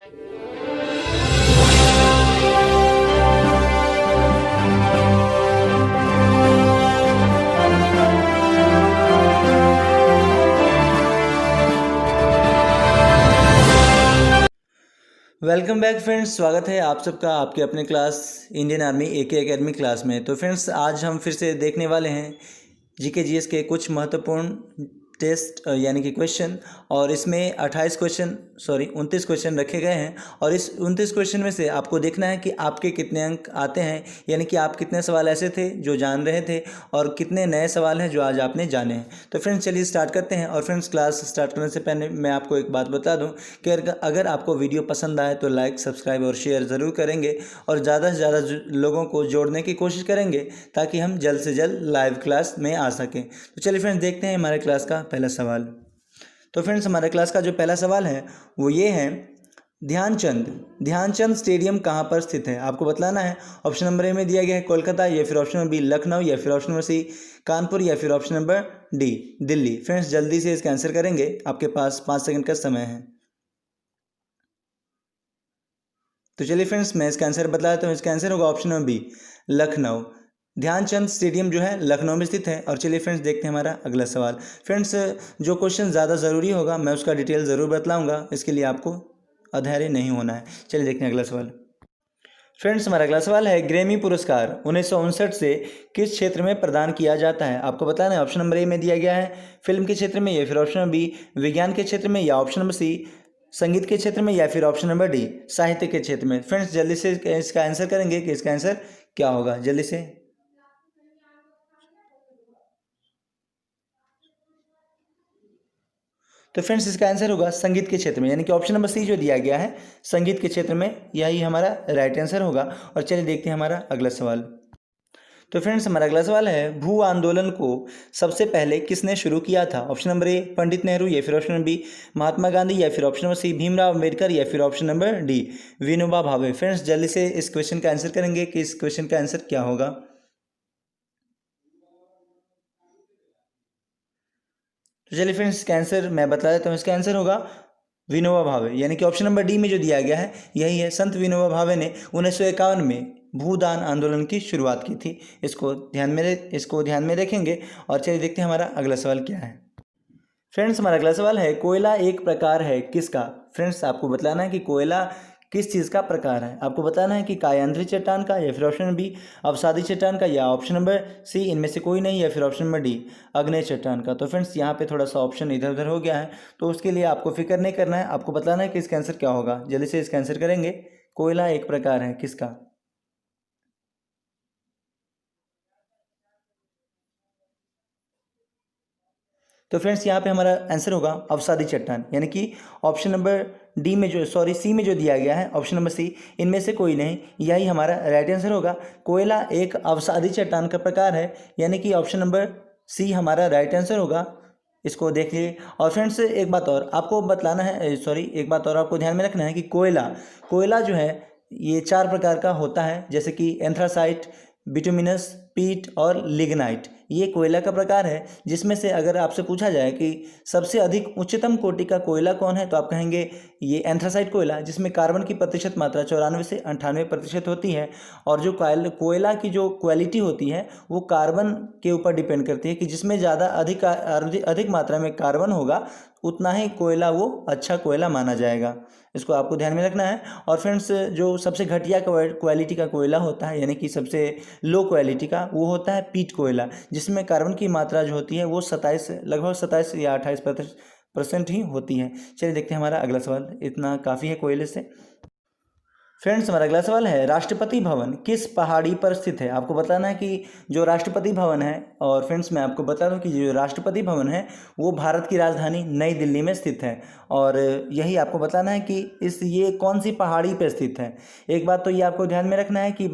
Welcome back friends, स्वागत है आप सबका आपके अपने क्लास इंडियन आर्मी एके एकेडमी क्लास में। तो फ्रेंड्स, आज हम फिर से देखने वाले हैं जीके जीएस के कुछ महत्वपूर्ण टेस्ट यानी कि क्वेश्चन। और इसमें 29 क्वेश्चन रखे गए हैं और इस 29 क्वेश्चन में से आपको देखना है कि आपके कितने अंक आते हैं, यानी कि आप कितने सवाल ऐसे थे जो जान रहे थे और कितने नए सवाल हैं जो आज आपने जाने हैं। तो फ्रेंड्स, चलिए स्टार्ट करते हैं। और फ्रेंड्स, क्लास स्टार्ट करने से पहले मैं आपको एक बात बता दूं कि अगर आपको वीडियो पसंद आए तो लाइक, सब्सक्राइब और शेयर ज़रूर करेंगे और ज़्यादा से ज़्यादा लोगों को जोड़ने की कोशिश करेंगे ताकि हम जल्द से जल्द लाइव क्लास में आ सकें। तो चलिए फ्रेंड्स, देखते हैं हमारे क्लास का पहला सवाल। तो फ्रेंड्स, हमारे क्लास का जो पहला सवाल है वो ये है, ध्यानचंद स्टेडियम कहाँ पर स्थित है? आपको बतलाना है। ऑप्शन नंबर ए में दिया गया है कोलकाता, या फिर ऑप्शन नंबर बी लखनऊ, या फिर ऑप्शन नंबर सी कानपुर, या फिर option number D Delhi. Friends, जल्दी से इसका आंसर करेंगे, आपके पास 5 सेकंड का समय है। तो चलिए फ्रेंड्स, मैं इसका आंसर बतला देता हूँ। इसका आंसर होगा option number B Lucknow. Dhyanchand stadium जो है लखनऊ में स्थित है। और चलिए फ्रेंड्स, देखते हैं हमारा अगला सवाल। फ्रेंड्स, जो क्वेश्चन ज़्यादा ज़रूरी होगा मैं उसका डिटेल ज़रूर बतलाऊंगा, इसके लिए आपको अधैर्य नहीं होना है। चलिए देखते हैं अगला सवाल। फ्रेंड्स, हमारा अगला सवाल है, ग्रैमी पुरस्कार 1959 से किस क्षेत्र में प्रदान किया जाता है? आपको बताना है। ऑप्शन नंबर ए में दिया गया है फिल्म के क्षेत्र में, या फिर ऑप्शन नंबर बी विज्ञान के क्षेत्र में, या ऑप्शन नंबर सी संगीत के क्षेत्र में, या फिर ऑप्शन नंबर डी साहित्य के क्षेत्र में। फ्रेंड्स, जल्दी से इसका आंसर करेंगे कि इसका आंसर क्या होगा, जल्दी से। तो फ्रेंड्स, इसका आंसर होगा संगीत के क्षेत्र में, यानी कि ऑप्शन नंबर सी जो दिया गया है संगीत के क्षेत्र में, यही हमारा राइट आंसर होगा। और चलिए देखते हैं हमारा अगला सवाल। तो फ्रेंड्स, हमारा अगला सवाल है, भू आंदोलन को सबसे पहले किसने शुरू किया था? Option number A Pandit Nehru, या फिर option number B Mahatma Gandhi, या फिर option number C Bhimrao Ambedkar, या फिर option number D Vinoba Bhave. Friends, जल्दी से इस क्वेश्चन का आंसर करेंगे कि इस क्वेश्चन का आंसर क्या होगा। तो चलिए फ्रेंड्स, इसका आंसर मैं बता देता हूँ। इसका आंसर होगा विनोबा भावे, यानी कि ऑप्शन नंबर डी में जो दिया गया है यही है। संत विनोबा भावे ने 1951 में भूदान आंदोलन की शुरुआत की थी। इसको ध्यान में रखेंगे। और चलिए देखते हैं हमारा अगला सवाल क्या है। फ्रेंड्स, हमारा अगला सवाल है, कोयला एक प्रकार है किसका? फ्रेंड्स, आपको बतलाना है कि कोयला किस चीज़ का प्रकार है। आपको बताना है कि कायांध्री चट्टान का, या फिर ऑप्शन नंबर बी अवसादी चट्टान का, या ऑप्शन नंबर सी इनमें से कोई नहीं, या फिर ऑप्शन नंबर डी अग्नेय चट्टान का। तो फ्रेंड्स, यहाँ पे थोड़ा सा ऑप्शन इधर उधर हो गया है, तो उसके लिए आपको फिक्र नहीं करना है। आपको बताना है कि इसका आंसर क्या होगा। जल्दी से इसका आंसर करेंगे, कोयला एक प्रकार है किसका। तो फ्रेंड्स, यहाँ पे हमारा आंसर होगा अवसादी चट्टान, यानी कि ऑप्शन नंबर सी में जो दिया गया है ऑप्शन नंबर सी इनमें से कोई नहीं, यही हमारा राइट आंसर होगा। कोयला एक अवसादी चट्टान का प्रकार है, यानी कि ऑप्शन नंबर सी हमारा राइट आंसर होगा। इसको देख लीजिए। और फ्रेंड्स, एक बात और आपको बतलाना है, एक बात और आपको ध्यान में रखना है कि कोयला जो है ये 4 प्रकार का होता है, जैसे कि एंथ्रासाइट, बिटुमिनस, पीट और लिग्नाइट। ये कोयला का प्रकार है, जिसमें से अगर आपसे पूछा जाए कि सबसे अधिक उच्चतम कोटि का कोयला कौन है, तो आप कहेंगे ये एंथ्रासाइट कोयला, जिसमें कार्बन की प्रतिशत मात्रा 94 से 98% होती है। और जो कोयला की जो क्वालिटी होती है वो कार्बन के ऊपर डिपेंड करती है कि जिसमें ज़्यादा अधिक मात्रा में कार्बन होगा उतना ही कोयला वो अच्छा कोयला माना जाएगा। इसको आपको ध्यान में रखना है। और फ्रेंड्स, जो सबसे घटिया क्वालिटी का कोयला होता है, यानी कि सबसे लो क्वालिटी का, वो होता है पीट कोयला, जिसमें कार्बन की मात्रा जो होती है वो लगभग 27 या 28% ही होती है। चलिए देखते हैं हमारा अगला सवाल। इतना काफ़ी है कोयले से। फ्रेंड्स, हमारा अगला सवाल है, राष्ट्रपति भवन किस पहाड़ी पर स्थित है? आपको बताना है कि जो राष्ट्रपति भवन है, और फ्रेंड्स मैं आपको बता दूं कि जो राष्ट्रपति भवन है वो भारत की राजधानी नई दिल्ली में स्थित है। और यही आपको बताना है कि ये कौन सी पहाड़ी पर स्थित है। एक बात तो ये आपको ध्यान में रखना है कि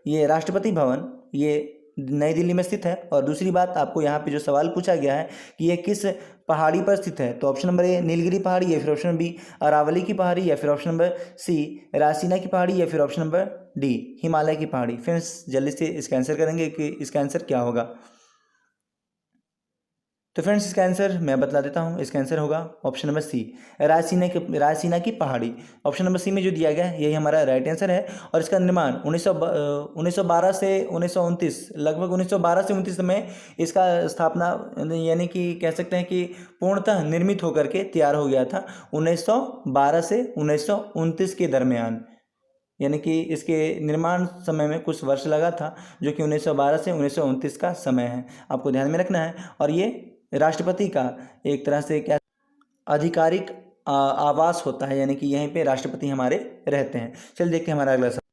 ये राष्ट्रपति भवन ये नई दिल्ली में स्थित है। और दूसरी बात, आपको यहाँ पे जो सवाल पूछा गया है कि ये किस पहाड़ी पर स्थित है, तो ऑप्शन नंबर ए नीलगिरी पहाड़ी, या फिर ऑप्शन नंबर बी अरावली की पहाड़ी, या फिर ऑप्शन नंबर सी रासीना की पहाड़ी, या फिर ऑप्शन नंबर डी हिमालय की पहाड़ी। फ्रेंड्स, जल्दी से इसका आंसर करेंगे कि इसका आंसर क्या होगा। तो फ्रेंड्स इसका आंसर मैं बतला देता हूँ। इसका आंसर होगा ऑप्शन नंबर सी, रायसीना की पहाड़ी। ऑप्शन नंबर सी में जो दिया गया है यही हमारा राइट आंसर है। और इसका निर्माण 1912 से 1929, लगभग 1912 से 19 में इसका स्थापना, यानी कि कह सकते हैं कि पूर्णतः निर्मित होकर के तैयार हो गया था 1912 से 1929 के दरमियान, यानी कि इसके निर्माण समय में कुछ वर्ष लगा था, जो कि 1912 से 1929 का समय है, आपको ध्यान में रखना है। और ये राष्ट्रपति का एक तरह से क्या आधिकारिक आवास होता है, यानी कि यहीं पे राष्ट्रपति हमारे रहते हैं। चलिए देखते हैं हमारा अगला सवाल।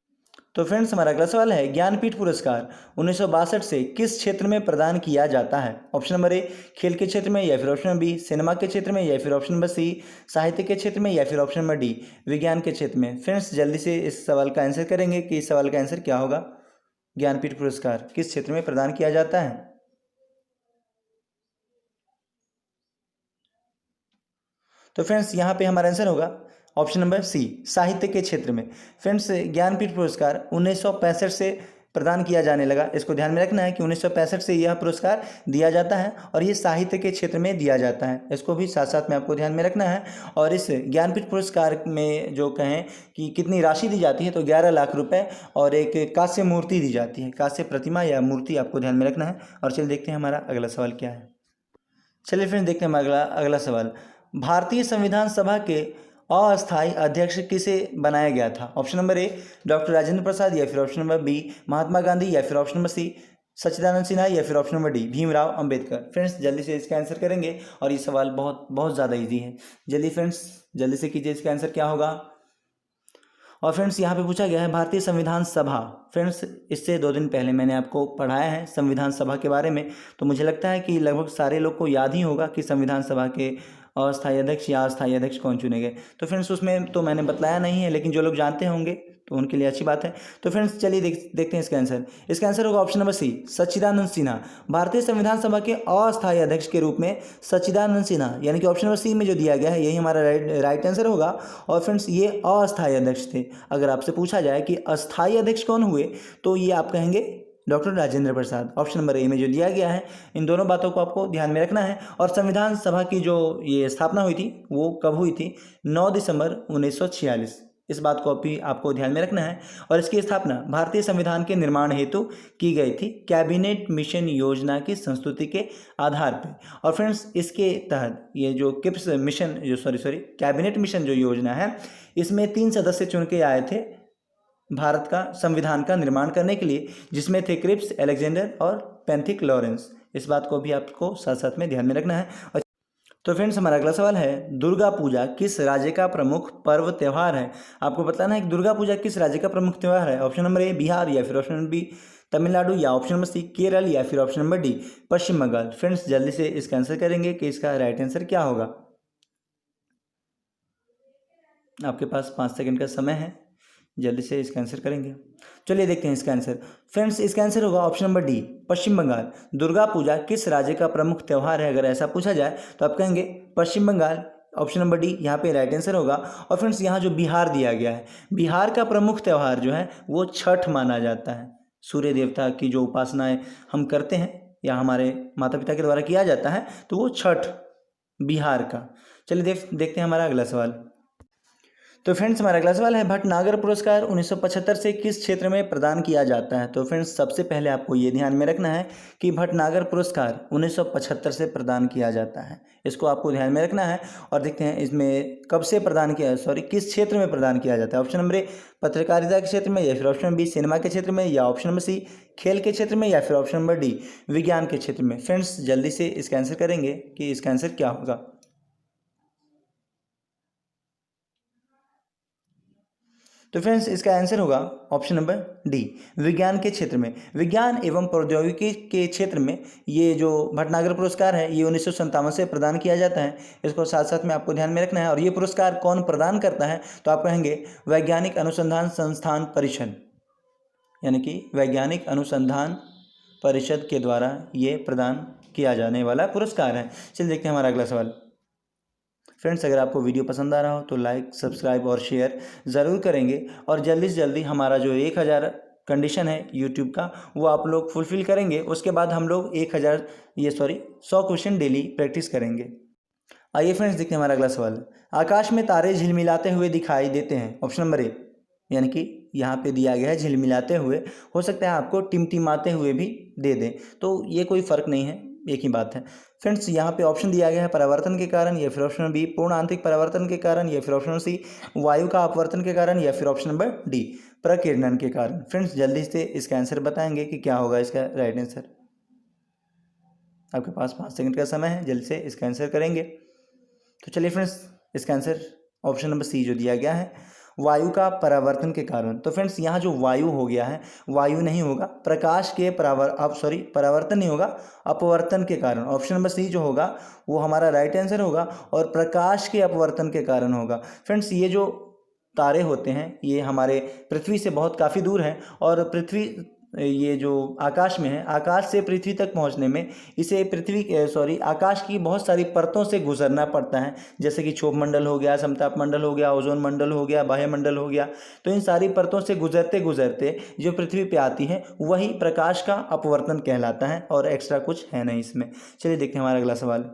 तो फ्रेंड्स हमारा अगला सवाल है, ज्ञानपीठ पुरस्कार 1962 से किस क्षेत्र में प्रदान किया जाता है? ऑप्शन नंबर ए खेल के क्षेत्र में, या फिर ऑप्शन नंबर बी सिनेमा के क्षेत्र में, या फिर ऑप्शन नंबर सी साहित्य के क्षेत्र में, या फिर ऑप्शन नंबर डी विज्ञान के क्षेत्र में। फ्रेंड्स जल्दी से इस सवाल का आंसर करेंगे कि इस सवाल का आंसर क्या होगा। ज्ञानपीठ पुरस्कार किस क्षेत्र में प्रदान किया जाता है? तो फ्रेंड्स यहाँ पे हमारा आंसर होगा ऑप्शन नंबर सी साहित्य के क्षेत्र में। फ्रेंड्स ज्ञानपीठ पुरस्कार 1965 से प्रदान किया जाने लगा। इसको ध्यान में रखना है कि 1965 से यह पुरस्कार दिया जाता है और ये साहित्य के क्षेत्र में दिया जाता है। इसको भी साथ साथ में आपको ध्यान में रखना है। और इस ज्ञानपीठ पुरस्कार में जो कहें कि कितनी राशि दी जाती है, तो 11 लाख रुपए और एक कांस्य मूर्ति दी जाती है, कांस्य प्रतिमा या मूर्ति, आपको ध्यान में रखना है। और चलिए देखते हैं हमारा अगला सवाल क्या है। चलिए फ्रेंड्स देखते हैं हमारा अगला सवाल। भारतीय संविधान सभा के अस्थायी अध्यक्ष किसे बनाया गया था? Option number A doctor Rajendra Prasad, या फिर option number B Mahatma Gandhi, या फिर option number C Sachchidanand Sinha, या फिर option number D Bhimrao Ambedkar. Friends जल्दी से इसका आंसर करेंगे और ये सवाल बहुत बहुत ज़्यादा इजी है। जल्दी फ्रेंड्स जल्दी से कीजिए, इसका आंसर क्या होगा। और फ्रेंड्स यहाँ पे पूछा गया है भारतीय संविधान सभा। फ्रेंड्स इससे 2 दिन पहले मैंने आपको पढ़ाया है संविधान सभा के बारे में, तो मुझे लगता है कि लगभग सारे लोग को याद ही होगा कि संविधान सभा के अस्थायी अध्यक्ष या अस्थायी अध्यक्ष कौन चुने गए। तो फ्रेंड्स उसमें तो मैंने बताया नहीं है, लेकिन जो लोग जानते होंगे तो उनके लिए अच्छी बात है। तो फ्रेंड्स चलिए देखते हैं इसका आंसर। इसका आंसर होगा option number C Sachchidanand Sinha. भारतीय संविधान सभा के अस्थायी अध्यक्ष के रूप में सच्चिदानंद सिन्हा, यानी कि ऑप्शन नंबर सी में जो दिया गया है यही हमारा राइट आंसर होगा। और फ्रेंड्स ये अस्थायी अध्यक्ष थे। अगर आपसे पूछा जाए कि अस्थायी अध्यक्ष कौन हुए, तो ये आप कहेंगे डॉक्टर राजेंद्र प्रसाद। ऑप्शन नंबर ए में जो दिया गया है, इन दोनों बातों को आपको ध्यान में रखना है। और संविधान सभा की जो ये स्थापना हुई थी वो कब हुई थी? 9 दिसंबर 1946। इस बात को भी आपको ध्यान में रखना है। और इसकी स्थापना भारतीय संविधान के निर्माण हेतु की गई थी कैबिनेट मिशन योजना की संस्तुति के आधार पर। और फ्रेंड्स इसके तहत ये जो किप्स मिशन कैबिनेट मिशन जो योजना है, इसमें 3 सदस्य चुन के आए थे भारत का संविधान का निर्माण करने के लिए, जिसमें थे क्रिप्स अलेक्जेंडर और पेंथिक लॉरेंस। इस बात को भी आपको साथ साथ में ध्यान में रखना है। तो फ्रेंड्स हमारा अगला सवाल है, दुर्गा पूजा किस राज्य का प्रमुख पर्व त्यौहार है? आपको बताना है कि दुर्गा पूजा किस राज्य का प्रमुख त्यौहार है। ऑप्शन नंबर ए बिहार, या फिर ऑप्शन नंबर बी तमिलनाडु, या ऑप्शन नंबर सी केरल, या फिर ऑप्शन नंबर डी पश्चिम बंगाल। फ्रेंड्स जल्दी से इसका आंसर करेंगे कि इसका राइट आंसर क्या होगा। आपके पास 5 सेकंड का समय है, जल्दी से इसका आंसर करेंगे। चलिए देखते हैं इसका आंसर। फ्रेंड्स इसका आंसर होगा ऑप्शन नंबर डी पश्चिम बंगाल। दुर्गा पूजा किस राज्य का प्रमुख त्यौहार है, अगर ऐसा पूछा जाए तो आप कहेंगे पश्चिम बंगाल। ऑप्शन नंबर डी यहाँ पे राइट आंसर होगा। और फ्रेंड्स यहाँ जो बिहार दिया गया है, बिहार का प्रमुख त्यौहार जो है वो छठ माना जाता है। सूर्य देवता की जो उपासनाएं हम करते हैं या हमारे माता पिता के द्वारा किया जाता है, तो वो छठ बिहार का। चलिए देखते हैं हमारा अगला सवाल। तो फ्रेंड्स हमारा अगला सवाल है, भटनागर पुरस्कार 1975 से किस क्षेत्र में प्रदान किया जाता है? तो फ्रेंड्स सबसे पहले आपको ये ध्यान में रखना है कि भटनागर पुरस्कार 1975 से प्रदान किया जाता है। इसको आपको ध्यान में रखना है। और देखते हैं इसमें कब से प्रदान किया किस क्षेत्र में प्रदान किया जाता है। ऑप्शन नंबर ए पत्रकारिता के क्षेत्र में, या फिर ऑप्शन नंबर बी सिनेमा के क्षेत्र में, या ऑप्शन नंबर सी खेल के क्षेत्र में, या फिर ऑप्शन नंबर डी विज्ञान के क्षेत्र में। फ्रेंड्स जल्दी से इसका आंसर करेंगे कि इसका आंसर क्या होगा। तो फ्रेंड्स इसका आंसर होगा ऑप्शन नंबर डी विज्ञान के क्षेत्र में। विज्ञान एवं प्रौद्योगिकी के क्षेत्र में ये जो भटनागर पुरस्कार है ये 1957 से प्रदान किया जाता है। इसको साथ साथ में आपको ध्यान में रखना है। और ये पुरस्कार कौन प्रदान करता है, तो आप कहेंगे वैज्ञानिक अनुसंधान संस्थान परिषद, यानी कि वैज्ञानिक अनुसंधान परिषद के द्वारा ये प्रदान किया जाने वाला पुरस्कार है। चलिए देखते हैं हमारा अगला सवाल। फ्रेंड्स अगर आपको वीडियो पसंद आ रहा हो तो लाइक सब्सक्राइब और शेयर ज़रूर करेंगे। और जल्दी से जल्दी हमारा जो 1000 कंडीशन है यूट्यूब का वो आप लोग फुलफ़िल करेंगे, उसके बाद हम लोग 100 क्वेश्चन डेली प्रैक्टिस करेंगे। आइए फ्रेंड्स देखते हैं हमारा अगला सवाल। आकाश में तारे झिलमिलाते हुए दिखाई देते हैं। ऑप्शन नंबर ए, यानी कि यहाँ पे दिया गया है झिलमिलाते हुए, हो सकता है आपको टिमटिमाते हुए भी दे दें, तो ये कोई फ़र्क नहीं है, एक ही बात है। फ्रेंड्स यहाँ पे ऑप्शन दिया गया है परावर्तन के कारण, या फिर ऑप्शन बी पूर्ण आंतरिक परावर्तन के कारण, या फिर ऑप्शन सी वायु का अपवर्तन के कारण, या फिर ऑप्शन नंबर डी प्रकीर्णन के कारण। फ्रेंड्स जल्दी से इसका आंसर बताएंगे कि क्या होगा इसका राइट आंसर। आपके पास 5 सेकंड का समय है, जल्दी से इसका आंसर करेंगे। तो चलिए फ्रेंड्स इसका आंसर ऑप्शन नंबर सी जो दिया गया है वायु का परावर्तन के कारण। तो फ्रेंड्स यहाँ जो वायु हो गया है, वायु नहीं होगा, प्रकाश के परावर्तन नहीं होगा, अपवर्तन के कारण। ऑप्शन नंबर सी जो होगा वो हमारा राइट आंसर होगा और प्रकाश के अपवर्तन के कारण होगा। फ्रेंड्स ये जो तारे होते हैं ये हमारे पृथ्वी से बहुत काफ़ी दूर हैं, और पृथ्वी ये जो आकाश में है, आकाश से पृथ्वी तक पहुंचने में इसे आकाश की बहुत सारी परतों से गुजरना पड़ता है, जैसे कि क्षोभ मंडल हो गया, समताप मंडल हो गया, ओजोन मंडल हो गया, बाह्य मंडल हो गया। तो इन सारी परतों से गुजरते गुजरते जो पृथ्वी पे आती है वही प्रकाश का अपवर्तन कहलाता है, और एक्स्ट्रा कुछ है नहीं इसमें। चलिए देखते हैं हमारा अगला सवाल।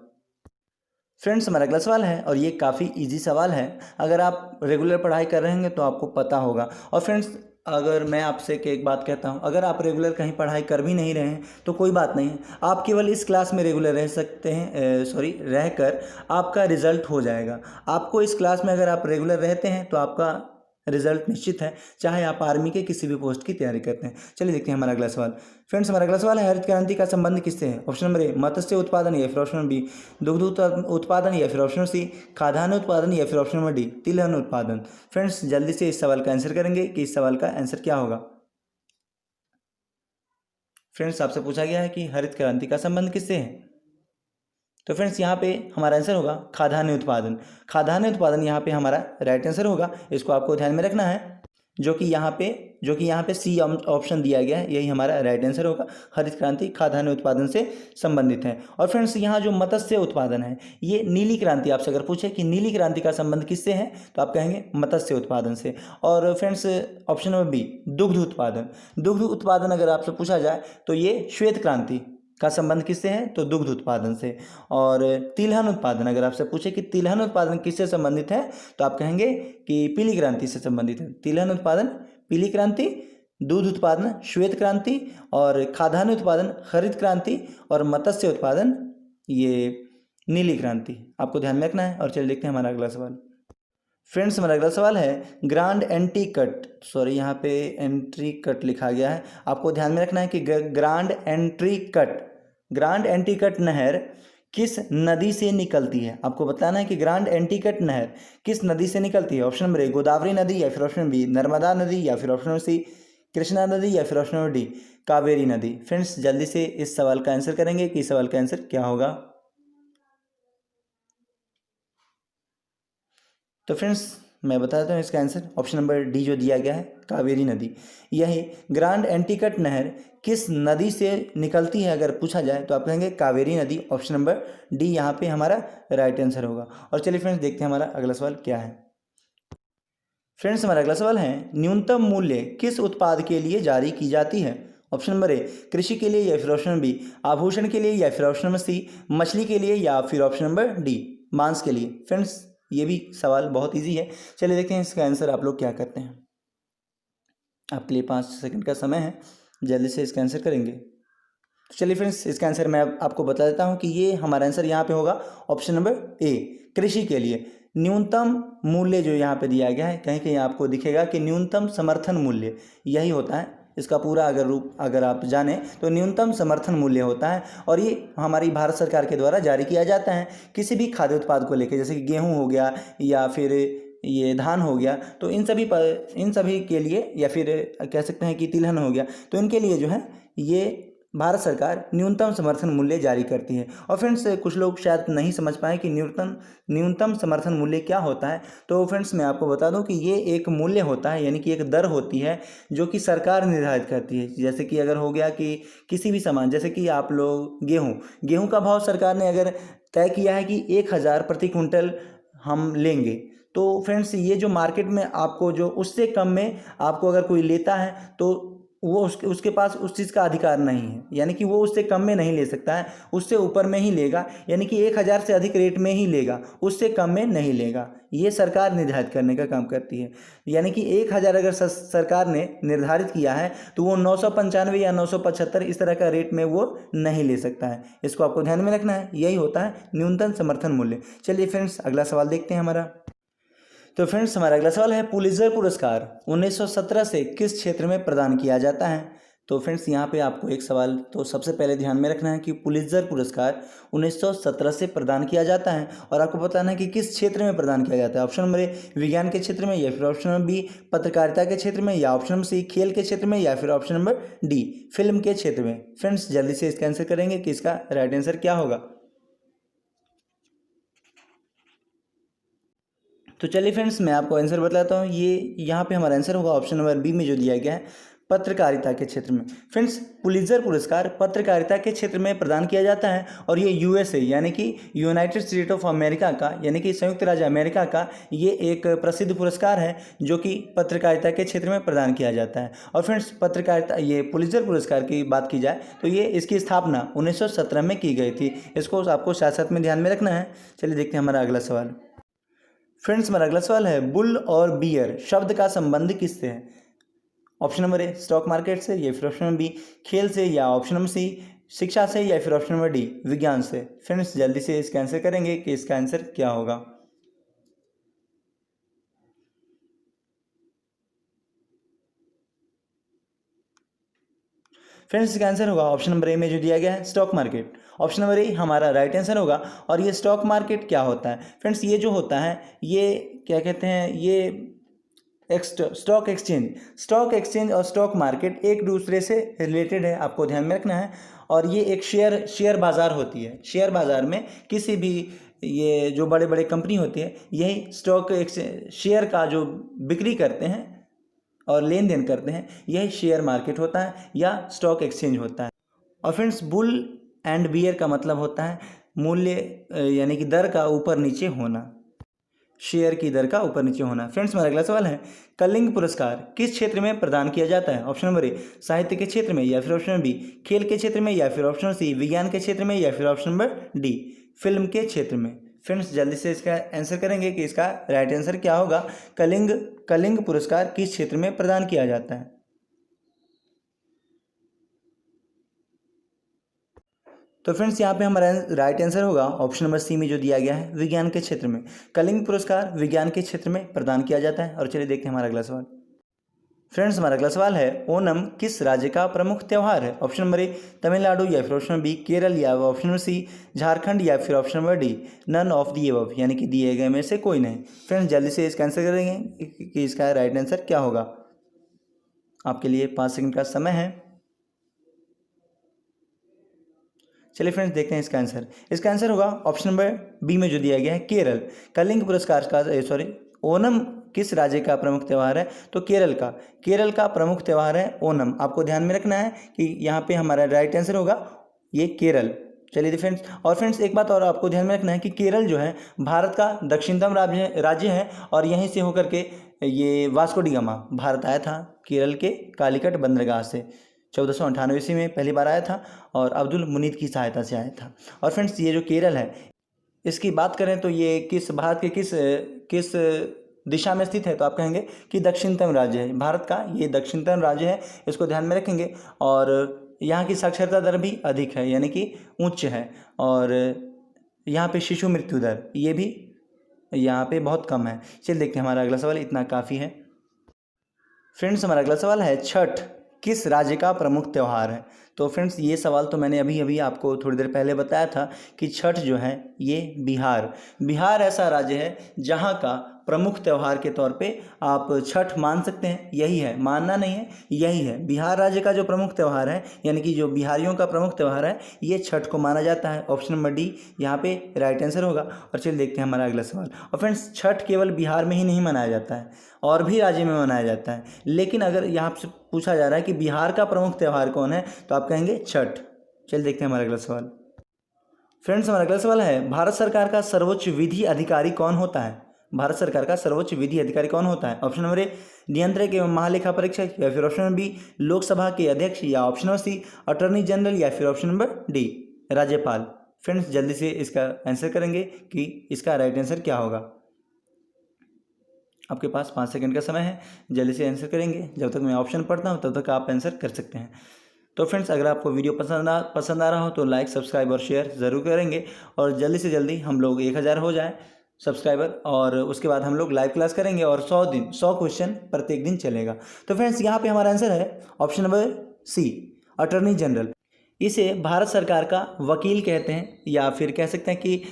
फ्रेंड्स हमारा अगला सवाल है और ये काफ़ी इजी सवाल है, अगर आप रेगुलर पढ़ाई कर रहे हैं तो आपको पता होगा। और फ्रेंड्स अगर मैं आपसे एक बात कहता हूँ, अगर आप रेगुलर कहीं पढ़ाई कर भी नहीं रहे हैं तो कोई बात नहीं है, आप केवल इस क्लास में रेगुलर रह सकते हैं, रहकर आपका रिजल्ट हो जाएगा। आपको इस क्लास में अगर आप रेगुलर रहते हैं तो आपका रिजल्ट निश्चित है, चाहे आप आर्मी के किसी भी पोस्ट की तैयारी करते हैं। चलिए देखते हैं हमारा अगला सवाल। फ्रेंड्स हमारा अगला सवाल है हरित क्रांति का संबंध किससे है। ऑप्शन नंबर ए मत्स्य उत्पादन, या फिर ऑप्शन बी दुग्ध उत्पादन, या फिर ऑप्शन सी खाद्यान्न उत्पादन, या फिर ऑप्शन नंबर डी तिलहन उत्पादन। फ्रेंड्स जल्दी से इस सवाल का आंसर करेंगे कि इस सवाल का आंसर क्या होगा। फ्रेंड्स आपसे पूछा गया है कि हरित क्रांति का संबंध किससे है, तो फ्रेंड्स यहाँ पे हमारा आंसर होगा खाद्यान्न उत्पादन। खाद्यान्न उत्पादन यहाँ पे हमारा राइट आंसर होगा, इसको आपको ध्यान में रखना है, जो कि यहाँ पे सी ऑप्शन दिया गया है, यही हमारा राइट आंसर होगा। हरित क्रांति खाद्यान्न उत्पादन से संबंधित है। और फ्रेंड्स यहाँ जो मत्स्य उत्पादन है, ये नीली क्रांति, आपसे अगर पूछे कि नीली क्रांति का संबंध किससे है तो आप कहेंगे मत्स्य उत्पादन से। और फ्रेंड्स ऑप्शन नंबर बी दुग्ध उत्पादन। दुग्ध उत्पादन अगर आपसे पूछा जाए तो ये श्वेत क्रांति का संबंध किससे है, तो दुग्ध उत्पादन से। और तिलहन उत्पादन अगर आपसे पूछे कि तिलहन उत्पादन किससे संबंधित है तो आप कहेंगे कि पीली क्रांति से संबंधित है। तिलहन उत्पादन पीली क्रांति, दूध उत्पादन श्वेत क्रांति, और खाद्यान्न उत्पादन हरित क्रांति, और मत्स्य उत्पादन ये नीली क्रांति। आपको ध्यान में रखना है। और चलिए देखते हैं हमारा अगला सवाल। फ्रेंड्स हमारा अगला सवाल है ग्रांड एंटी कट, यहाँ पे एंट्री कट लिखा गया है, आपको ध्यान में रखना है कि ग्रांड एंटी कट नहर किस नदी से निकलती है। आपको बताना है कि ग्रांड एंटी कट नहर किस नदी से निकलती है। ऑप्शन नंबर ए गोदावरी नदी, या फिर ऑप्शन बी नर्मदा नदी, या फिर ऑप्शन सी कृष्णा नदी, या फिर ऑप्शन नंबर डी कावेरी नदी। फ्रेंड्स जल्दी से इस सवाल का आंसर करेंगे कि इस सवाल का आंसर क्या होगा। तो फ्रेंड्स मैं बताता हूँ इसका आंसर, ऑप्शन नंबर डी जो दिया गया है कावेरी नदी। यही ग्रांड एंटीकट नहर किस नदी से निकलती है अगर पूछा जाए तो आप कहेंगे कावेरी नदी। ऑप्शन नंबर डी यहाँ पे हमारा राइट आंसर होगा। और चलिए फ्रेंड्स देखते हैं हमारा अगला सवाल क्या है। फ्रेंड्स हमारा अगला सवाल है न्यूनतम मूल्य किस उत्पाद के लिए जारी की जाती है। ऑप्शन नंबर ए कृषि के लिए, या फिर ऑप्शन बी आभूषण के लिए, या फिर ऑप्शन नंबर सी मछली के लिए, या फिर ऑप्शन नंबर डी मांस के लिए। फ्रेंड्स ये भी सवाल बहुत इजी है, चलिए देखते हैं इसका आंसर आप लोग क्या करते हैं। आपके लिए 5 सेकंड का समय है, जल्दी से इसका आंसर करेंगे। तो चलिए फ्रेंड्स इसका आंसर मैं आपको बता देता हूँ कि ये हमारा आंसर यहाँ पे होगा ऑप्शन नंबर ए कृषि के लिए। न्यूनतम मूल्य जो यहाँ पे दिया गया है, कहीं कहीं आपको दिखेगा कि न्यूनतम समर्थन मूल्य, यही होता है इसका पूरा अगर आप जाने तो न्यूनतम समर्थन मूल्य होता है। और ये हमारी भारत सरकार के द्वारा जारी किया जाता है किसी भी खाद्य उत्पाद को लेकर, जैसे कि गेहूं हो गया या फिर ये धान हो गया, तो इन सभी के लिए, या फिर कह सकते हैं कि तिलहन हो गया, तो इनके लिए जो है ये भारत सरकार न्यूनतम समर्थन मूल्य जारी करती है। और फ्रेंड्स कुछ लोग शायद नहीं समझ पाए कि न्यूनतम समर्थन मूल्य क्या होता है, तो फ्रेंड्स मैं आपको बता दूं कि ये एक मूल्य होता है, यानी कि एक दर होती है जो कि सरकार निर्धारित करती है। जैसे कि अगर हो गया कि किसी भी सामान, जैसे कि आप लोग गेहूँ का भाव सरकार ने अगर तय किया है कि 1000 प्रति क्विंटल हम लेंगे, तो फ्रेंड्स ये जो मार्केट में आपको जो उससे कम में आपको अगर कोई लेता है तो वो उसके पास उस चीज़ का अधिकार नहीं है, यानी कि वो उससे कम में नहीं ले सकता है, उससे ऊपर में ही लेगा, यानी कि 1,000 से अधिक रेट में ही लेगा, उससे कम में नहीं लेगा। ये सरकार निर्धारित करने का काम करती है। यानी कि 1,000 अगर सरकार ने निर्धारित किया है तो वो 995 या 975 इस तरह का रेट में वो नहीं ले सकता है। इसको आपको ध्यान में रखना है, यही होता है न्यूनतम समर्थन मूल्य। चलिए फ्रेंड्स, अगला सवाल देखते हैं हमारा। तो फ्रेंड्स, हमारा अगला सवाल है, पुलित्जर पुरस्कार 1917 से किस क्षेत्र में प्रदान किया जाता है? तो फ्रेंड्स, यहाँ पे आपको एक सवाल तो सबसे पहले ध्यान में रखना है कि पुलित्जर पुरस्कार 1917 से प्रदान किया जाता है, और आपको बताना है कि किस क्षेत्र में प्रदान किया जाता है। ऑप्शन नंबर ए विज्ञान के क्षेत्र में, या फिर ऑप्शन नंबर बी पत्रकारिता के क्षेत्र में, या ऑप्शन नंबर सी खेल के क्षेत्र में, या फिर ऑप्शन नंबर डी फिल्म के क्षेत्र में। फ्रेंड्स, जल्दी से इसका आंसर करेंगे कि इसका राइट आंसर क्या होगा। तो चलिए फ्रेंड्स, मैं आपको आंसर बताता हूँ। ये यहाँ पे हमारा आंसर होगा ऑप्शन नंबर बी में जो दिया गया है, पत्रकारिता के क्षेत्र में। फ्रेंड्स, पुलित्जर पुरस्कार पत्रकारिता के क्षेत्र में प्रदान किया जाता है, और ये यूएसए यानी कि यूनाइटेड स्टेट ऑफ अमेरिका का, यानी कि संयुक्त राज्य अमेरिका का ये एक प्रसिद्ध पुरस्कार है जो कि पत्रकारिता के क्षेत्र में प्रदान किया जाता है। और फ्रेंड्स, पत्रकारिता ये पुलित्जर पुरस्कार की बात की जाए तो ये इसकी स्थापना 1917 में की गई थी। इसको आपको साथ साथ में ध्यान में रखना है। चलिए देखते हैं हमारा अगला सवाल। फ्रेंड्स, हमारा अगला सवाल है, बुल और बियर शब्द का संबंध किससे है? ऑप्शन नंबर ए स्टॉक मार्केट से, या फिर ऑप्शन नंबर बी खेल से, या ऑप्शन नंबर सी शिक्षा से, या फिर ऑप्शन नंबर डी विज्ञान से। फ्रेंड्स, जल्दी से इसका आंसर करेंगे कि इसका आंसर क्या होगा। फ्रेंड्स, इसका आंसर होगा ऑप्शन नंबर ए में जो दिया गया है, स्टॉक मार्केट। ऑप्शन नंबर ए हमारा राइट आंसर होगा। और ये स्टॉक मार्केट क्या होता है? फ्रेंड्स, ये जो होता है ये क्या कहते हैं, ये स्टॉक एक्सचेंज और स्टॉक मार्केट एक दूसरे से रिलेटेड है, आपको ध्यान में रखना है। और ये एक शेयर बाज़ार होती है। शेयर बाज़ार में किसी भी ये जो बड़े बड़े कंपनी होती है, यही स्टॉक एक्सचेंज शेयर का जो बिक्री करते हैं और लेन देन करते हैं, यही शेयर मार्केट होता है या स्टॉक एक्सचेंज होता है। और फ्रेंड्स, बुल एंड बियर का मतलब होता है मूल्य, यानी कि दर का ऊपर नीचे होना, शेयर की दर का ऊपर नीचे होना। फ्रेंड्स, हमारा अगला सवाल है, कलिंग पुरस्कार किस क्षेत्र में प्रदान किया जाता है? ऑप्शन नंबर ए साहित्य के क्षेत्र में, या फिर ऑप्शन नंबर बी खेल के क्षेत्र में, या फिर ऑप्शन सी विज्ञान के क्षेत्र में, या फिर ऑप्शन नंबर डी फिल्म के क्षेत्र में। फ्रेंड्स, जल्दी से इसका आंसर करेंगे कि इसका राइट आंसर क्या होगा। कलिंग पुरस्कार किस क्षेत्र में प्रदान किया जाता है? तो फ्रेंड्स, यहाँ पे हमारा राइट आंसर होगा ऑप्शन नंबर सी में जो दिया गया है, विज्ञान के क्षेत्र में। कलिंग पुरस्कार विज्ञान के क्षेत्र में प्रदान किया जाता है। और चलिए देखते हैं हमारा अगला सवाल। फ्रेंड्स, हमारा अगला सवाल है, ओणम किस राज्य का प्रमुख त्यौहार है? ऑप्शन नंबर ए तमिलनाडु, या फिर ऑप्शन नंबर बी केरल, या ऑप्शन नंबर सी झारखंड, या फिर option number D none of the above, यानी कि दिए गए में से कोई नहीं। फ्रेंड्स, जल्दी से इसका आंसर करेंगे कि इसका राइट आंसर क्या होगा। आपके लिए 5 सेकंड का समय है। चलिए फ्रेंड्स, देखते हैं इसका आंसर। इसका आंसर होगा ऑप्शन नंबर बी में जो दिया गया है, केरल। कलिंग पुरस्कार का ओणम किस राज्य का प्रमुख त्यौहार है? तो केरल का प्रमुख त्यौहार है ओणम। आपको ध्यान में रखना है कि यहाँ पे हमारा राइट आंसर होगा ये केरल। चलिए फ्रेंड्स, और फ्रेंड्स एक बात और आपको ध्यान में रखना है कि केरल जो है भारत का दक्षिणतम राज्य है, और यहीं से होकर के ये वास्को डी गामा भारत आया था, केरल के कालीकट बंदरगाह से 1498 ईस्वी में पहली बार आया था, और अब्दुल मुनीद की सहायता से आया था। और फ्रेंड्स, ये जो केरल है, इसकी बात करें तो ये भारत के किस दिशा में स्थित है? तो आप कहेंगे कि दक्षिणतम राज्य है, भारत का ये दक्षिणतम राज्य है। इसको ध्यान में रखेंगे। और यहाँ की साक्षरता दर भी अधिक है, यानी कि उच्च है। और यहाँ पे शिशु मृत्यु दर ये भी यहाँ पे बहुत कम है। चलिए देखते हैं हमारा अगला सवाल, इतना काफ़ी है। फ्रेंड्स, हमारा अगला सवाल है, छठ किस राज्य का प्रमुख त्यौहार है? तो फ्रेंड्स, ये सवाल तो मैंने अभी आपको थोड़ी देर पहले बताया था कि छठ जो है ये बिहार ऐसा राज्य है जहाँ का प्रमुख त्यौहार के तौर पे आप छठ मान सकते हैं। यही है, मानना नहीं है, यही है बिहार राज्य का जो प्रमुख त्यौहार है, यानी कि जो बिहारियों का प्रमुख त्यौहार है, ये छठ को माना जाता है। ऑप्शन नंबर डी यहाँ पे राइट आंसर होगा। और चलिए देखते हैं हमारा अगला सवाल। और फ्रेंड्स, छठ केवल बिहार में ही नहीं मनाया जाता है, और भी राज्य में मनाया जाता है। लेकिन अगर यहाँ से पूछा जा रहा है कि बिहार का प्रमुख त्यौहार कौन है, तो आप कहेंगे छठ। चलिए देखते हैं हमारा अगला सवाल। फ्रेंड्स, हमारा अगला सवाल है, भारत सरकार का सर्वोच्च विधि अधिकारी कौन होता है? भारत सरकार का सर्वोच्च विधि अधिकारी कौन होता है? ऑप्शन नंबर ए नियंत्रक एवं महालेखा परीक्षक, या फिर ऑप्शन नंबर बी लोकसभा के अध्यक्ष, या option number C attorney general, या फिर ऑप्शन नंबर डी राज्यपाल। फ्रेंड्स जल्दी से इसका आंसर करेंगे कि इसका राइट आंसर क्या होगा। आपके पास 5 सेकंड का समय है, जल्दी से आंसर करेंगे। जब तक मैं ऑप्शन पढ़ता हूँ तब तक आप आंसर कर सकते हैं। तो फ्रेंड्स अगर आपको वीडियो पसंद आ रहा हो तो लाइक, सब्सक्राइब और शेयर ज़रूर करेंगे, और जल्दी से जल्दी हम लोग 1000 हो जाए सब्सक्राइबर, और उसके बाद हम लोग लाइव क्लास करेंगे और 100 क्वेश्चन प्रत्येक दिन चलेगा। तो फ्रेंड्स यहाँ पे हमारा आंसर है option number C attorney general. इसे भारत सरकार का वकील कहते हैं, या फिर कह सकते हैं कि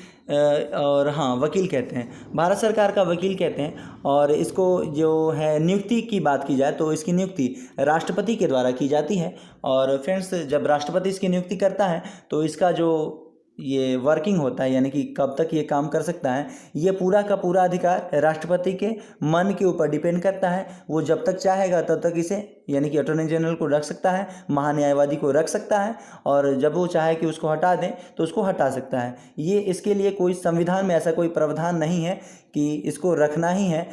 और हाँ वकील कहते हैं, भारत सरकार का वकील कहते हैं। और इसको जो है नियुक्ति की बात की जाए तो इसकी नियुक्ति राष्ट्रपति के द्वारा की जाती है। और फ्रेंड्स जब राष्ट्रपति इसकी नियुक्ति करता है तो इसका जो ये वर्किंग होता है, यानी कि कब तक ये काम कर सकता है, ये पूरा का पूरा अधिकार राष्ट्रपति के मन के ऊपर डिपेंड करता है। वो जब तक चाहेगा तब तक इसे, यानी कि अटॉर्नी जनरल को रख सकता है, महान्यायवादी को रख सकता है, और जब वो चाहे कि उसको हटा दें तो उसको हटा सकता है। ये इसके लिए कोई संविधान में ऐसा कोई प्रावधान नहीं है कि इसको रखना ही है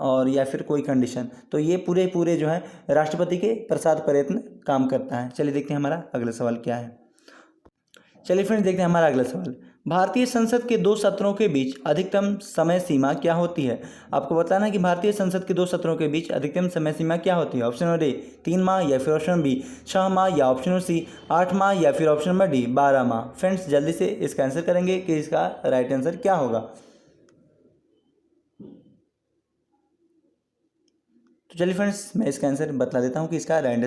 और या फिर कोई कंडीशन। तो ये पूरे जो है राष्ट्रपति के प्रसाद प्रयत्न काम करता है। चलिए देखते हैं हमारा अगला सवाल क्या है। चलिए फ्रेंड्स देखते हैं हमारा अगला सवाल। भारतीय संसद के 2 सत्रों के बीच अधिकतम समय सीमा क्या होती है? आपको बताना है कि भारतीय संसद के 2 सत्रों के बीच अधिकतम समय सीमा क्या होती है। ऑप्शन नंबर ए 3 माह, या फिर ऑप्शन बी 6 माह, या ऑप्शन नंबर सी 8 माह, या फिर ऑप्शन नंबर डी 12 माह। फ्रेंड्स जल्दी से इसका आंसर करेंगे कि इसका राइट आंसर क्या होगा। तो चलिए फ्रेंड्स मैं इसका आंसर बतला देता हूँ कि इसका राइट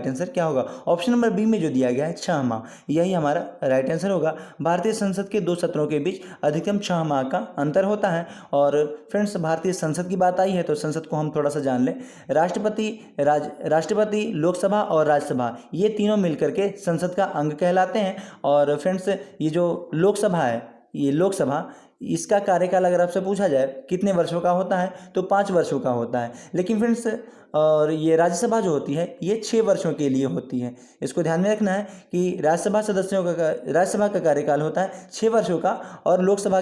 आंसर क्या होगा। ऑप्शन नंबर बी में जो दिया गया है 6 माह, यही हमारा राइट आंसर होगा। भारतीय संसद के 2 सत्रों के बीच अधिकतम 6 माह का अंतर होता है। और फ्रेंड्स भारतीय संसद की बात आई है तो संसद को हम थोड़ा सा जान लें। राष्ट्रपति, लोकसभा और राज्यसभा, ये तीनों मिलकर के संसद का अंग कहलाते हैं। और फ्रेंड्स ये जो लोकसभा है, ये लोकसभा, इसका कार्यकाल अगर आपसे पूछा जाए कितने वर्षों का होता है तो 5 वर्षों का होता है। लेकिन फ्रेंड्स और ये राज्यसभा जो होती है ये 6 वर्षों के लिए होती है। इसको ध्यान में रखना है कि राज्यसभा का कार्यकाल होता है 6 वर्षों का, और लोकसभा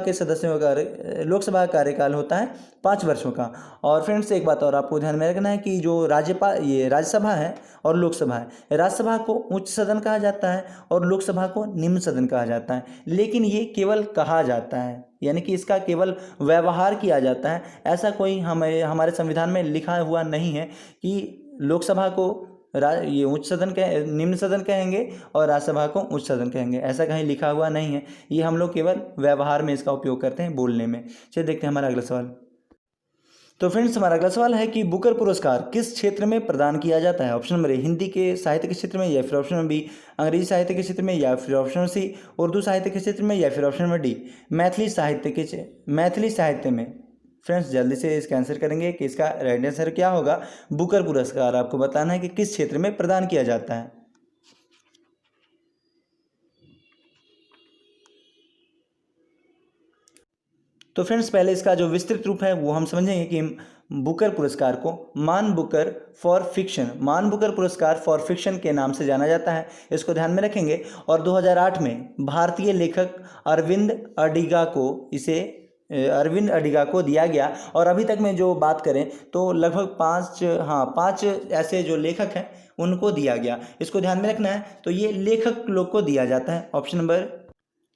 का कार्यकाल होता है 5 वर्षों का। और फ्रेंड्स एक बात और आपको ध्यान में रखना है कि जो राज्यसभा है और लोकसभा है, राज्यसभा को उच्च सदन कहा जाता है और लोकसभा को निम्न सदन कहा जाता है। लेकिन ये केवल कहा जाता है, यानी कि इसका केवल व्यवहार किया जाता है। ऐसा कोई हमारे संविधान में लिखा हुआ नहीं है कि लोकसभा को ये उच्च सदन निम्न सदन कहेंगे और राज्यसभा को उच्च सदन कहेंगे, ऐसा कहीं लिखा हुआ नहीं है। ये हम लोग केवल व्यवहार में इसका उपयोग करते हैं, बोलने में। चलिए देखते हैं हमारा अगला सवाल। तो फ्रेंड्स हमारा अगला सवाल है कि बुकर पुरस्कार किस क्षेत्र में प्रदान किया जाता है। ऑप्शन नंबर ए हिंदी के साहित्य के क्षेत्र में, या फिर ऑप्शन नंबर बी अंग्रेजी साहित्य के क्षेत्र में, या फिर ऑप्शन नंबर सी उर्दू साहित्य के क्षेत्र में, या फिर ऑप्शन नंबर डी मैथिली साहित्य में। फ्रेंड्स जल्दी से इसका आंसर करेंगे कि इसका राइट आंसर क्या होगा। बुकर पुरस्कार आपको बताना है कि किस क्षेत्र में प्रदान किया जाता है। तो फ्रेंड्स पहले इसका जो विस्तृत रूप है वो हम समझेंगे कि बुकर पुरस्कार को मान बुकर पुरस्कार फॉर फिक्शन के नाम से जाना जाता है। इसको ध्यान में रखेंगे। और 2008 में भारतीय लेखक अरविंद अडिगा को दिया गया। और अभी तक में जो बात करें तो लगभग 5 ऐसे जो लेखक हैं उनको दिया गया। इसको ध्यान में रखना है। तो ये लेखक लोग को दिया जाता है।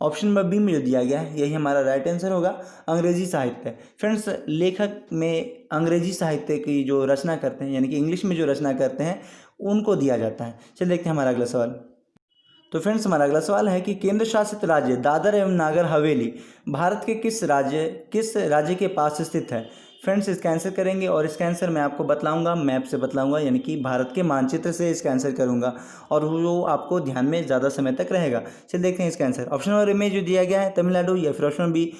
ऑप्शन नंबर बी में जो दिया गया है यही हमारा राइट आंसर होगा, अंग्रेजी साहित्य। फ्रेंड्स लेखक में अंग्रेजी साहित्य की जो रचना करते हैं, यानी कि इंग्लिश में जो रचना करते हैं, उनको दिया जाता है। चलिए देखते हैं हमारा अगला सवाल। तो फ्रेंड्स हमारा अगला सवाल है कि केंद्र शासित राज्य दादर एवं नागर हवेली भारत के किस राज्य के पास स्थित है। फ्रेंड्स इसका आंसर करेंगे, और इसका आंसर मैं आपको बतलाऊंगा, मैप से बतलाऊंगा, यानी कि भारत के मानचित्र से इसका आंसर करूंगा, और वो आपको ध्यान में ज़्यादा समय तक रहेगा। चलिए देखते हैं इसका आंसर। ऑप्शन नंबर ए में जो दिया गया है तमिलनाडु, या फिर option B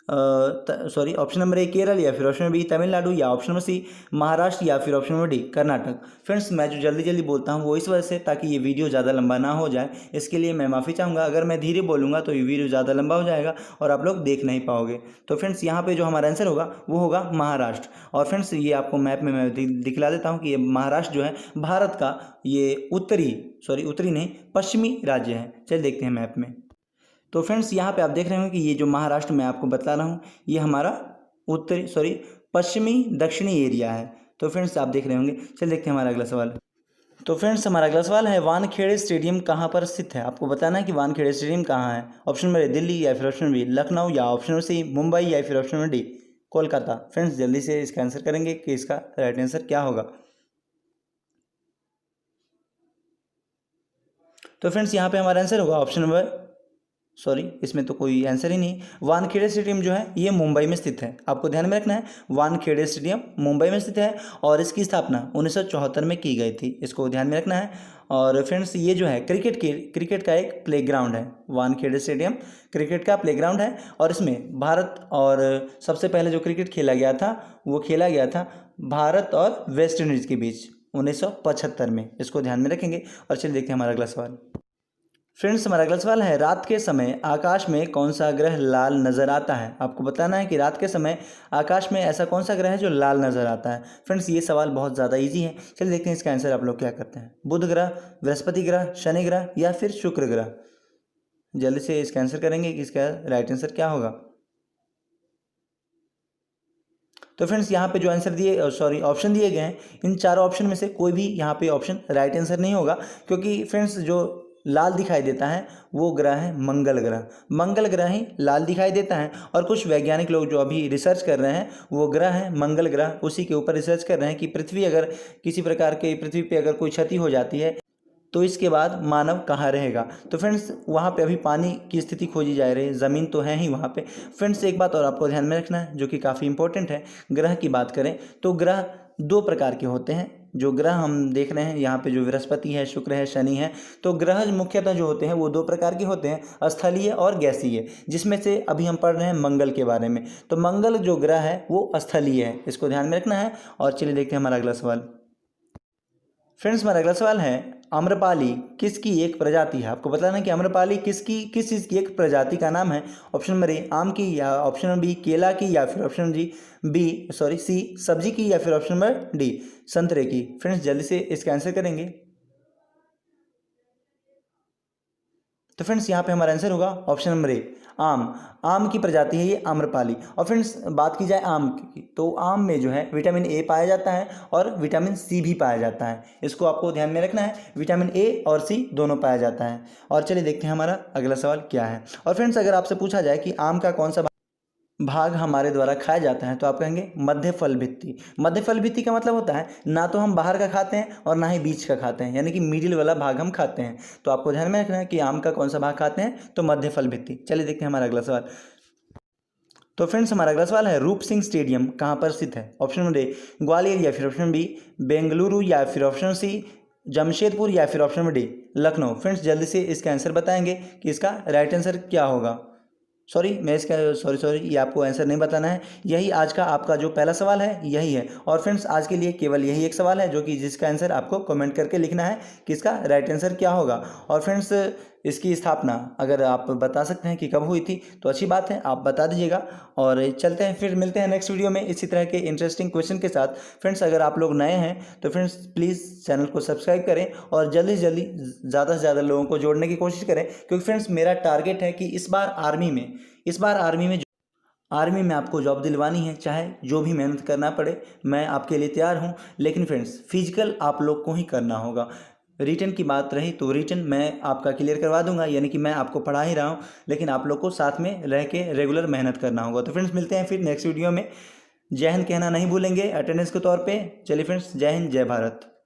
option number A Kerala, या फिर ऑप्शन बी तमिलनाडु, या ऑप्शन नंबर सी महाराष्ट्र, या फिर option number D Karnataka. Friends मैं जो जल्दी बोलता हूँ वो इस वजह से ताकि ये वीडियो ज़्यादा लंबा ना हो जाए, इसके लिए मैं माफ़ी चाहूँगा। अगर मैं धीरे बोलूँगा तो ये वीडियो ज़्यादा लंबा हो जाएगा और आप लोग देख नहीं पाओगे। तो फ्रेंड्स यहाँ पे जो हमारा आंसर होगा वो होगा महाराष्ट्र। और फ्रेंड्स ये आपको मैप में मैं दिखला देता हूँ कि ये महाराष्ट्र जो है भारत का ये उत्तरी नहीं पश्चिमी राज्य है। चलिए देखते हैं मैप में। तो फ्रेंड्स यहाँ पे आप देख रहे हो कि ये जो महाराष्ट्र मैं आपको बता रहा हूँ ये हमारा पश्चिमी दक्षिणी एरिया है। तो फ्रेंड्स आप देख रहे होंगे। चलिए देखते हैं हमारा अगला सवाल। तो फ्रेंड्स हमारा अगला सवाल है, वानखेड़े स्टेडियम कहाँ पर स्थित है? आपको बताना है कि वानखेड़े स्टेडियम कहाँ है। ऑप्शन नंबर ए दिल्ली, या फिर ऑप्शन बी लखनऊ, या ऑप्शन नंबर सी मुंबई, या फिर option number D Kolkata. Friends जल्दी से इसका आंसर करेंगे कि इसका राइट आंसर क्या होगा। तो फ्रेंड्स यहाँ पे हमारा आंसर होगा ऑप्शन नंबर इसमें तो कोई आंसर ही नहीं। वानखेड़े स्टेडियम जो है ये मुंबई में स्थित है। आपको ध्यान में रखना है, वानखेड़े स्टेडियम मुंबई में स्थित है और इसकी स्थापना 1974 में की गई थी। इसको ध्यान में रखना है। और फ्रेंड्स ये जो है क्रिकेट का एक प्लेग्राउंड है। वानखेड़े स्टेडियम क्रिकेट का प्लेग्राउंड है और इसमें भारत और सबसे पहले जो क्रिकेट खेला गया था वो खेला गया था भारत और वेस्ट इंडीज़ के बीच 1975 में। इसको ध्यान में रखेंगे। और चलिए देखते हैं हमारा अगला सवाल। फ्रेंड्स हमारा अगला सवाल है, रात के समय आकाश में कौन सा ग्रह लाल नज़र आता है? आपको बताना है कि रात के समय आकाश में ऐसा कौन सा ग्रह है जो लाल नज़र आता है। फ्रेंड्स ये सवाल बहुत ज़्यादा इजी है। चलिए देखते हैं इसका आंसर आप लोग क्या करते हैं। बुध ग्रह, बृहस्पति ग्रह, शनि ग्रह, या फिर शुक्र ग्रह। जल्दी से इसका आंसर करेंगे कि इसका राइट आंसर क्या होगा। तो फ्रेंड्स यहाँ पे जो आंसर ऑप्शन दिए गए हैं, इन चारों ऑप्शन में से कोई भी यहाँ पे ऑप्शन राइट आंसर नहीं होगा, क्योंकि फ्रेंड्स जो लाल दिखाई देता है वो ग्रह है मंगल ग्रह। मंगल ग्रह ही लाल दिखाई देता है और कुछ वैज्ञानिक लोग जो अभी रिसर्च कर रहे हैं वो ग्रह है मंगल ग्रह, उसी के ऊपर रिसर्च कर रहे हैं कि पृथ्वी पे अगर कोई क्षति हो जाती है तो इसके बाद मानव कहाँ रहेगा। तो फ्रेंड्स वहाँ पे अभी पानी की स्थिति खोजी जा रही है, ज़मीन तो है ही वहाँ पे। फ्रेंड्स एक बात और आपको ध्यान में रखना है जो कि काफ़ी इंपॉर्टेंट है। ग्रह की बात करें तो ग्रह दो प्रकार के होते हैं। जो ग्रह हम देख रहे हैं यहाँ पे जो बृहस्पति है, शुक्र है, शनि है, तो ग्रह मुख्यतः जो होते हैं वो दो प्रकार के होते हैं, स्थलीय और गैसीय, जिसमें से अभी हम पढ़ रहे हैं मंगल के बारे में। तो मंगल जो ग्रह है वो स्थलीय है, इसको ध्यान में रखना है। और चलिए देखते हैं हमारा अगला सवाल। फ्रेंड्स हमारा अगला सवाल है, आम्रपाली किसकी एक प्रजाति है? आपको बताना है कि आम्रपाली किस चीज़ की एक प्रजाति का नाम है। ऑप्शन नंबर ए आम की, या ऑप्शन नंबर बी केला की, या फिर ऑप्शन सी सब्जी की, या फिर ऑप्शन नंबर डी संतरे की। फ्रेंड्स जल्दी से इसका आंसर करेंगे। तो फ्रेंड्स यहाँ पे हमारा आंसर होगा ऑप्शन नंबर ए आम की प्रजाति है ये आम्रपाली। और फ्रेंड्स बात की जाए आम की, तो आम में जो है विटामिन ए पाया जाता है और विटामिन सी भी पाया जाता है। इसको आपको ध्यान में रखना है, विटामिन ए और सी दोनों पाया जाता है। और चलिए देखते हैं हमारा अगला सवाल क्या है। और फ्रेंड्स अगर आपसे पूछा जाए कि आम का कौन सा भाग हमारे द्वारा खाया जाता है तो आप कहेंगे मध्य फल भित्ति। मध्य फल भित्ति का मतलब होता है ना तो हम बाहर का खाते हैं और ना ही बीच का खाते हैं, यानी कि मिडिल वाला भाग हम खाते हैं। तो आपको ध्यान में रखना है कि आम का कौन सा भाग खाते हैं, तो मध्य फल भित्ति। चलिए देखते हैं हमारा अगला सवाल। तो फ्रेंड्स हमारा अगला सवाल है, रूप सिंह स्टेडियम कहाँ पर स्थित है? ऑप्शन नंबर ए ग्वालियर, या फिर ऑप्शन बी बेंगलुरु, या फिर ऑप्शन सी जमशेदपुर, या फिर option number D Lucknow. Friends जल्दी से इसका आंसर बताएंगे कि इसका राइट आंसर क्या होगा। ये आपको आंसर नहीं बताना है। यही आज का आपका जो पहला सवाल है यही है। और फ्रेंड्स आज के लिए केवल यही एक सवाल है जो कि जिसका आंसर आपको कमेंट करके लिखना है कि इसका राइट आंसर क्या होगा। और फ्रेंड्स इसकी स्थापना अगर आप बता सकते हैं कि कब हुई थी तो अच्छी बात है, आप बता दीजिएगा। और चलते हैं, फिर मिलते हैं नेक्स्ट वीडियो में इसी तरह के इंटरेस्टिंग क्वेश्चन के साथ। फ्रेंड्स अगर आप लोग नए हैं तो फ्रेंड्स प्लीज़ चैनल को सब्सक्राइब करें और जल्दी से जल्दी ज़्यादा से ज़्यादा लोगों को जोड़ने की कोशिश करें, क्योंकि फ्रेंड्स मेरा टारगेट है कि इस बार आर्मी में आपको जॉब दिलवानी है, चाहे जो भी मेहनत करना पड़े मैं आपके लिए तैयार हूं। लेकिन फ्रेंड्स फिजिकल आप लोग को ही करना होगा। रिटन की बात रही तो रिटन मैं आपका क्लियर करवा दूंगा, यानी कि मैं आपको पढ़ा ही रहा हूं, लेकिन आप लोग को साथ में रह के रेगुलर मेहनत करना होगा। तो फ्रेंड्स मिलते हैं फिर नेक्स्ट वीडियो में। जय हिंद कहना नहीं भूलेंगे अटेंडेंस के तौर पे। चलिए फ्रेंड्स, जय हिंद, जय भारत।